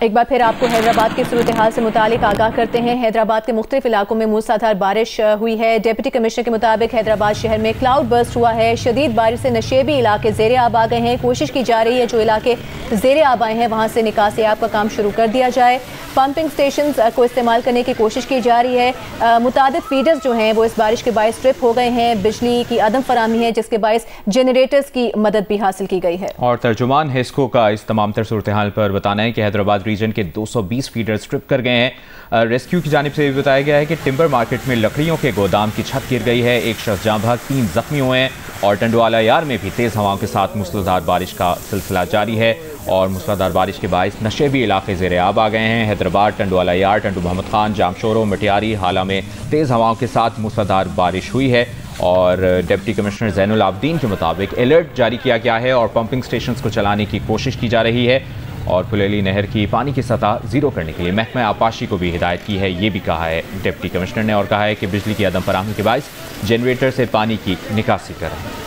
ایک بار پھر آپ کو حیدرآباد کی صورتحال سے متعلق آگاہ کرتے ہیں۔ حیدرآباد کے مختلف علاقوں میں موسلادھار بارش ہوئی ہے۔ ڈپٹی کمشنر کے مطابق حیدرآباد شہر میں کلاؤڈ برسٹ ہوا ہے۔ شدید بارش سے نشیبی علاقے زیر آب آ گئے ہیں۔ کوشش کی جا رہی ہے جو علاقے زیر آب آئے ہیں وہاں سے نکاسی آب کا کام شروع کر دیا جائے۔ پمپنگ سٹیشنز کو استعمال کرنے کی کوشش کی جا رہی ہے۔ متعدد فیڈرز جو ہیں وہ اس بارش کے باعث ٹرپ ہو گئے ہیں۔ بجلی کی عدم فراہمی ہے جس کے باعث جنریٹرز کی مدد بھی حاصل کی گئی ہے۔ اور ترجمان ہیسکو کا اس تمام تر صورتحال پر بتانا ہے کہ حیدرآباد ریجن کے 220 فیڈر سٹرپ کر گئے ہیں۔ ریسکیو کی جانب سے یہ بتایا گیا ہے کہ ٹمبر مارکیٹ میں لکڑیوں کے گودام کی چھت گر گئی ہے، ایک شخص جاں بحق، 3 زخمی ہوئے ہیں۔ اور ٹنڈوالا یار میں بھی تیز ہواؤں کے ساتھ موسلادھار بارش کا سلسلہ جاری ہے اور موسلادھار بارش کے باعث نشیبی علاقے زیر آب آ گئے ہیں۔ حیدرآباد، ٹنڈوالا یار، ٹنڈو محمد خان، جامشورو، مٹیاری، حالہ میں تیز ہواؤں کے ساتھ موسلادھار بارش ہوئی ہے اور ڈپٹی کمشنر زین العابدین کے مطابق الرٹ جاری کیا گیا ہے اور پمپنگ سٹیشنز کو چلانے کی کوشش کی جا رہی ہے اور پھلیلی نہر کی پانی کی سطح زیرو کرنے کے لیے محکمہ آبپاشی کو بھی ہدایت کی ہے، یہ بھی کہا ہے ڈپٹی کمشنر نے، اور کہا ہے کہ بجلی کی عدم فراہمی کے باعث جنریٹر سے پانی کی نکاسی کریں۔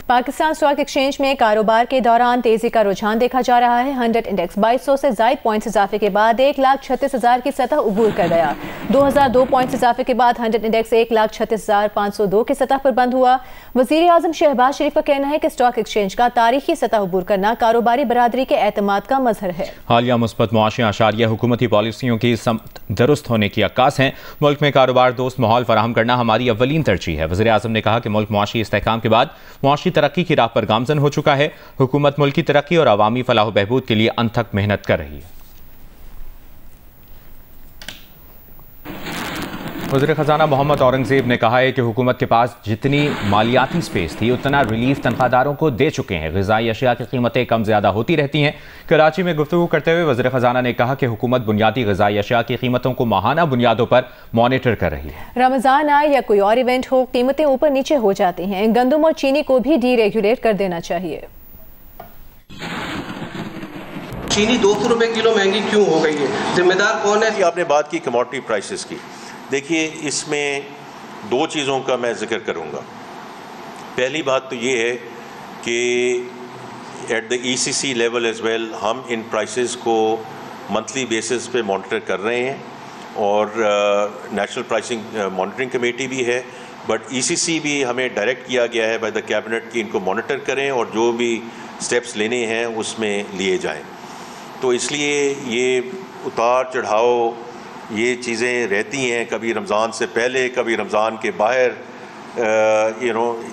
پاکستان اسٹاک ایکسچینج میں کاروبار کے دوران تیزی کا رجحان دیکھا جا رہا ہے۔ 100 انڈیکس 2200 سے زائد پوائنٹس اضافے کے بعد 1,36,000 کی سطح عبور کر گیا۔ 2002 پوائنٹس اضافے کے بعد 100 انڈیکس 1,36,502 کی سطح پر بند ہوا۔ وزیر اعظم شہباز شریف کا کہنا ہے کہ اسٹاک ایکسچینج کا تاریخی سطح عبور کرنا کاروباری برادری کے اعتماد کا مظہر ہے۔ حالیہ مثبت معاشی اشاریہ حکومتی پالیسیوں کی سمت درست ہونے کی عکاس ہیں۔ ملک میں کاروبار دوست ماحول فراہم کرنا ہماری اولین ترجیح ہے۔ وزیر اعظم نے کہا کہ ملک معاشی استحکام کے بعد معاشی ترقی کی راہ پر گامزن ہو چکا ہے۔ حکومت ملکی ترقی اور عوامی فلاح و بہبود کے لیے انتھک محنت کر رہی ہے۔ وزیر خزانہ محمد اورنگزیب نے کہا ہے کہ حکومت کے پاس جتنی مالیاتی سپیس تھی اتنا ریلیف تنخواہ داروں کو دے چکے ہیں۔ غذائی اشیاء کی قیمتیں کم زیادہ ہوتی رہتی ہیں۔ کراچی میں گفتگو کرتے ہوئے وزیر خزانہ نے کہا کہ حکومت بنیادی غذائی اشیاء کی قیمتوں کو ماہانہ بنیادوں پر مانیٹر کر رہی ہے۔ رمضان آئے یا کوئی اور ایونٹ ہو، قیمتیں اوپر نیچے ہو جاتی ہیں۔ گندم اور چینی کو بھی ڈی ریگولیٹ کر دینا چاہیے۔ چینی 200 روپے کلو مہنگی کیوں ہو گئی ہے؟ ذمہ دار کون ہے؟ آپ نے بات کی کموڈٹی پرائسز کی، دیکھیے اس میں 2 چیزوں کا میں ذکر کروں گا۔ پہلی بات تو یہ ہے کہ at the ECC level as well ہم ان پرائسز کو منتھلی بیسس پہ مانیٹر کر رہے ہیں اور نیشنل پرائسنگ مانیٹرنگ کمیٹی بھی ہے، بٹ ECC بھی ہمیں ڈائریکٹ کیا گیا ہے بائی دا کیبنٹ کہ ان کو مانیٹر کریں اور جو بھی سٹیپس لینے ہیں اس میں لیے جائیں۔ تو اس لیے یہ اتار چڑھاؤ یہ چیزیں رہتی ہیں، کبھی رمضان سے پہلے کبھی رمضان کے باہر،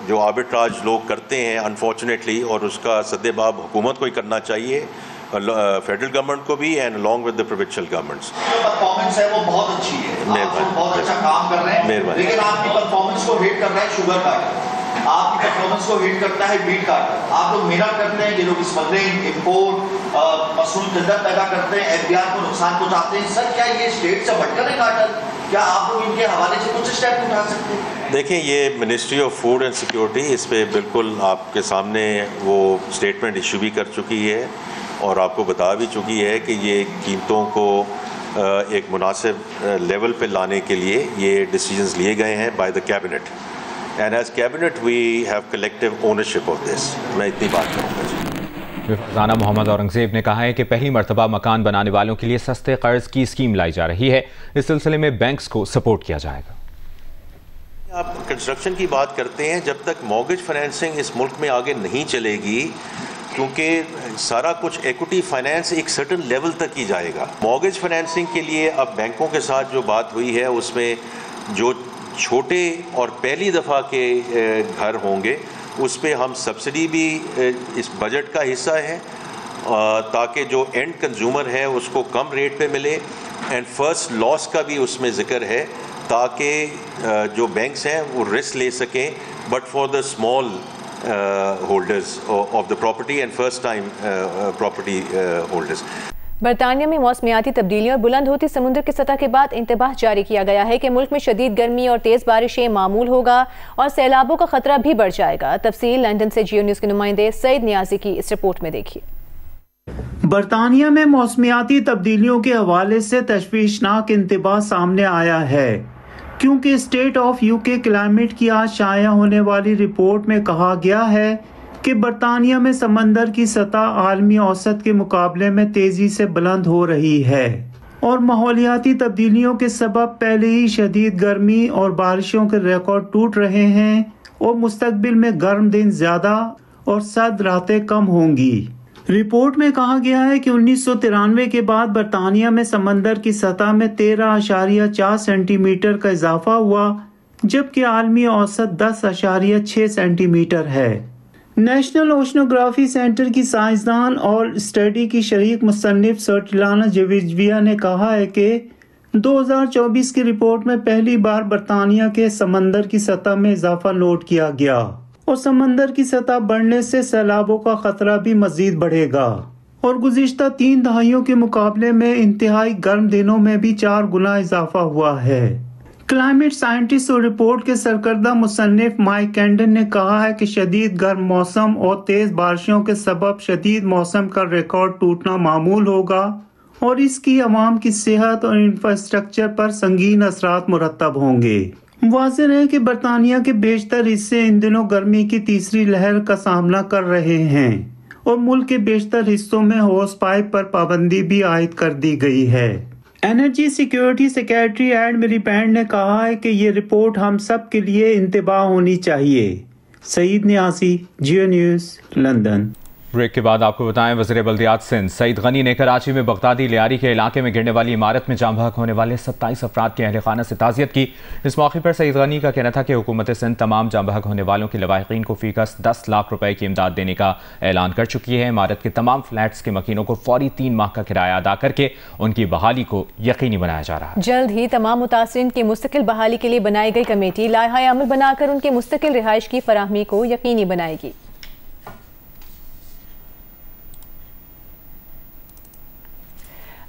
جو آربٹراج لوگ کرتے ہیں انفارچونیٹلی، اور اس کا سدباب حکومت کو ہی کرنا چاہیے، فیڈرل گورنمنٹ کو بھی، and along with the provincial governments۔ Performance ہے وہ بہت اچھی ہے، آپ بہت اچھا کام کر رہے ہیں، لیکن آپ کی پرفارمنس کو ہٹ کر رہا ہے شوگر کاٹر، آپ کی پرفارمنس کو ہٹ کرتا ہے میٹ کاٹر۔ آپ لوگ محنت کرتے ہیں، یہ لوگ اسمگلنگ، امپورٹ، مصنوعی قدرت پیدا کرتے ہیں، FDR کو نقصان پہنچاتے ہیں۔ سر کیا یہ اسٹیٹ سے بٹ کر ہے کاٹر؟ کیا آپ لوگ ان کے حوالے سے کچھ اسٹیپ اٹھا سکتے ہیں؟ دیکھیں یہ ministry of food and security اس پہ بالکل آپ کے سامنے وہ اسٹیٹمنٹ ایشو بھی کر چکی ہے اور آپ کو بتا بھی چکی ہے کہ یہ قیمتوں کو ایک مناسب لیول پہ لانے کے لیے یہ ڈیسیجنز لیے گئے ہیں by the cabinet, and as cabinet we have collective ownership of this. میں اتنی بات کروں گا۔ خزانہ محمد اورنگزیب نے کہا ہے کہ پہلی مرتبہ مکان بنانے والوں کے لیے سستے قرض کی اسکیم لائی جا رہی ہے، اس سلسلے میں بینکس کو سپورٹ کیا جائے گا۔ آپ کنسٹرکشن کی بات کرتے ہیں، جب تک مارگیج فائنینسنگ اس ملک میں آگے نہیں چلے گی، کیونکہ سارا کچھ ایکوٹی فائنینس ایک سرٹن لیول تک ہی جائے گا۔ مارگیج فائنینسنگ کے لیے اب بینکوں کے ساتھ جو بات ہوئی ہے اس میں جو چھوٹے اور پہلی دفعہ کے گھر ہوں گے اس پہ ہم سبسڈی بھی اس بجٹ کا حصہ ہے تاکہ جو اینڈ کنزیومر ہے اس کو کم ریٹ پہ ملے، اینڈ فرسٹ لاس کا بھی اس میں ذکر ہے تاکہ جو بینکس ہیں وہ رسک لے سکیں، but for the small holders of the property and first time property holders. برطانیہ میں موسمیاتی تبدیلیوں اور بلند ہوتی سمندر کی سطح کے بعد انتباہ جاری کیا گیا ہے کہ ملک میں شدید گرمی اور تیز بارشیں معمول ہوگا اور سیلابوں کا خطرہ بھی بڑھ جائے گا۔ تفصیل لندن سے جیو نیوز کے نمائندے سعید نیازی کی اس رپورٹ میں دیکھیے۔ برطانیہ میں موسمیاتی تبدیلیوں کے حوالے سے تشویشناک انتباہ سامنے آیا ہے، کیونکہ اسٹیٹ آف UK کلائمیٹ کی آج شائع ہونے والی رپورٹ میں کہا گیا ہے کہ برطانیہ میں سمندر کی سطح عالمی اوسط کے مقابلے میں تیزی سے بلند ہو رہی ہے اور ماحولیاتی تبدیلیوں کے سبب پہلے ہی شدید گرمی اور بارشوں کے ریکارڈ ٹوٹ رہے ہیں اور مستقبل میں گرم دن زیادہ اور سرد راتیں کم ہوں گی۔ رپورٹ میں کہا گیا ہے کہ 1993 کے بعد برطانیہ میں سمندر کی سطح میں 13.4 سینٹی میٹر کا اضافہ ہوا، جبکہ عالمی اوسط 10.6 سینٹی میٹر ہے۔ نیشنل اوشنوگرافی سینٹر کی سائنسدان اور اسٹڈی کی شریک مصنف سرٹیلانا جیویجویا نے کہا ہے کہ 2024 کی رپورٹ میں پہلی بار برطانیہ کے سمندر کی سطح میں اضافہ نوٹ کیا گیا اور سمندر کی سطح بڑھنے سے سیلابوں کا خطرہ بھی مزید بڑھے گا اور گزشتہ 3 دہائیوں کے مقابلے میں انتہائی گرم دنوں میں بھی 4 گنا اضافہ ہوا ہے۔ کلائمیٹ سائنٹسٹ اور رپورٹ کے سرکردہ مصنف مائک کینڈن نے کہا ہے کہ شدید گرم موسم اور تیز بارشوں کے سبب شدید موسم کا ریکارڈ ٹوٹنا معمول ہوگا اور اس کی عوام کی صحت اور انفراسٹرکچر پر سنگین اثرات مرتب ہوں گے۔ واضح ہے کہ برطانیہ کے بیشتر حصے ان دنوں گرمی کی تیسری لہر کا سامنا کر رہے ہیں اور ملک کے بیشتر حصوں میں ہوس پائپ پر پابندی بھی عائد کر دی گئی ہے۔ انرجی سیکیورٹی سیکریٹری ایڈ ملیبینڈ نے کہا ہے کہ یہ رپورٹ ہم سب کے لیے انتباہ ہونی چاہیے۔ سعید نیاسی، جیو نیوز، لندن۔ بریک کے بعد آپ کو بتائیں، وزیر بلدیات سندھ سعید غنی نے کراچی میں بغدادی لیاری کے علاقے میں گرنے والی عمارت میں جاں بحق ہونے والے 27 افراد کے اہل خانہ سے تعزیت کی۔ اس موقع پر سعید غنی کا کہنا تھا کہ حکومت سندھ تمام جاں بحق ہونے والوں کے لواحقین کو فی کس 10 لاکھ روپے کی امداد دینے کا اعلان کر چکی ہے۔ عمارت کے تمام فلیٹس کے مکینوں کو فوری 3 ماہ کا کرایہ ادا کر کے ان کی بحالی کو یقینی بنایا جا رہا ہے۔ جلد ہی تمام متاثرین کی مستقل بحالی کے لیے بنائی گئی کمیٹی لائحہ عمل بنا کر ان کی مستقل رہائش کی فراہمی کو یقینی بنائے گی۔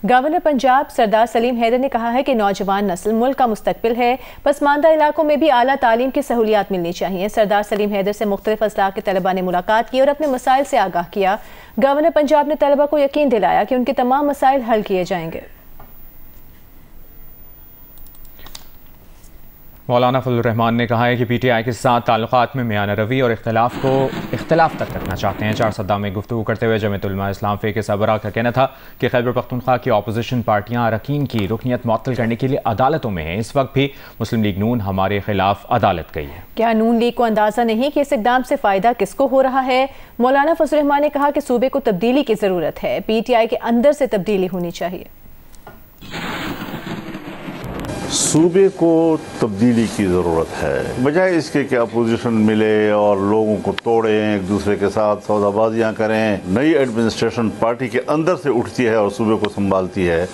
گورنر پنجاب سردار سلیم حیدر نے کہا ہے کہ نوجوان نسل ملک کا مستقبل ہے، پسماندہ علاقوں میں بھی اعلیٰ تعلیم کی سہولیات ملنی چاہیے۔ سردار سلیم حیدر سے مختلف اضلاع کے طلباء نے ملاقات کی اور اپنے مسائل سے آگاہ کیا۔ گورنر پنجاب نے طلباء کو یقین دلایا کہ ان کے تمام مسائل حل کیے جائیں گے۔ مولانا فضل الرحمان نے کہا ہے کہ پی ٹی آئی کے ساتھ تعلقات میں میانہ روی اور اختلاف کو اختلاف تک رکھنا چاہتے ہیں۔ چارسدہ میں گفتگو کرتے ہوئے جمعیت علماء اسلام فے کے سربراہ کا کہنا تھا کہ خیبر پختونخوا کی اپوزیشن پارٹیاں اراکین کی رکنیت معطل کرنے کے لیے عدالتوں میں ہیں۔ اس وقت بھی مسلم لیگ نون ہمارے خلاف عدالت گئی ہے۔ کیا نون لیگ کو اندازہ نہیں کہ اس اقدام سے فائدہ کس کو ہو رہا ہے؟ مولانا فضل الرحمان نے کہا کہ صوبے کو تبدیلی کی ضرورت ہے، پی ٹی آئی کے اندر سے تبدیلی ہونی چاہیے۔ صوبے کو تبدیلی کی ضرورت ہے، بجائے اس کے کہ اپوزیشن ملے اور لوگوں کو توڑیں، ایک دوسرے کے ساتھ سودا بازیاں کریں۔ نئی ایڈمنسٹریشن پارٹی کے اندر سے اٹھتی ہے اور صوبے کو سنبھالتی ہے،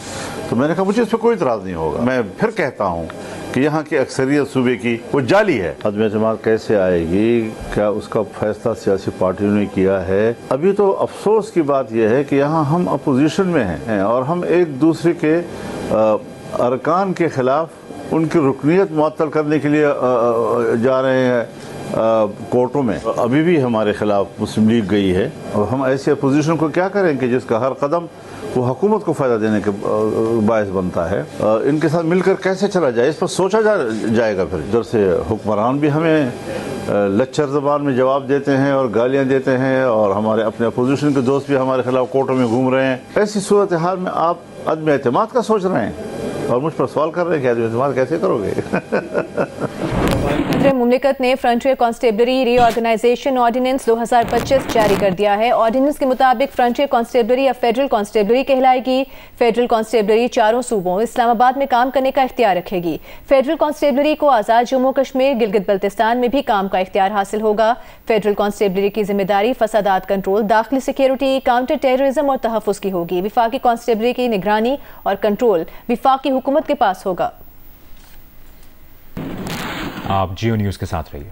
تو میں نے کہا مجھے اس پہ کوئی اعتراض نہیں ہوگا۔ میں پھر کہتا ہوں کہ یہاں کی اکثریت صوبے کی وہ جعلی ہے۔ عدم اعتماد کیسے آئے گی؟ کیا اس کا فیصلہ سیاسی پارٹیوں نے کیا ہے؟ ابھی تو افسوس کی بات یہ ہے کہ یہاں ہم اپوزیشن میں ہیں اور ہم ایک دوسرے کے ارکان کے خلاف ان کی رکنیت معطل کرنے کے لیے جا رہے ہیں کورٹوں میں۔ ابھی بھی ہمارے خلاف مسلم لیگ گئی ہے اور ہم ایسی اپوزیشن کو کیا کریں کہ جس کا ہر قدم وہ حکومت کو فائدہ دینے کے باعث بنتا ہے۔ ان کے ساتھ مل کر کیسے چلا جائے اس پر سوچا جائے گا۔ پھر ادھر سے حکمران بھی ہمیں لچر زبان میں جواب دیتے ہیں اور گالیاں دیتے ہیں اور ہمارے اپنے اپوزیشن کے دوست بھی ہمارے خلاف کورٹوں میں گھوم رہے ہیں۔ ایسی صورتحال میں آپ عدم اعتماد کا سوچ رہے ہیں اور مجھ پر سوال کر رہے ہیں کہ عدم اعتماد کیسے کرو گے؟ صدر مملکت نے فرنٹیئر کانسٹیبلری ری آرگنائزیشن آرڈیننس 2025 جاری کر دیا ہے۔ آرڈیننس کے مطابق فرنٹیئر کانسٹیبلری اب فیڈرل کانسٹیبلری کہلائے گی۔ فیڈرل کانسٹیبلری 4 صوبوں اسلام آباد میں کام کرنے کا اختیار رکھے گی۔ فیڈرل کانسٹیبلری کو آزاد جموں کشمیر، گلگت بلتستان میں بھی کام کا اختیار حاصل ہوگا۔ فیڈرل کانسٹیبلری کی ذمہ داری فسادات کنٹرول، داخلی سیکیورٹی، کاؤنٹر ٹیررزم اور تحفظ کی ہوگی۔ وفاقی کانسٹیبلری کی نگرانی اور کنٹرول وفاقی حکومت کے پاس ہوگا۔ آپ جیو نیوز کے ساتھ رہیے۔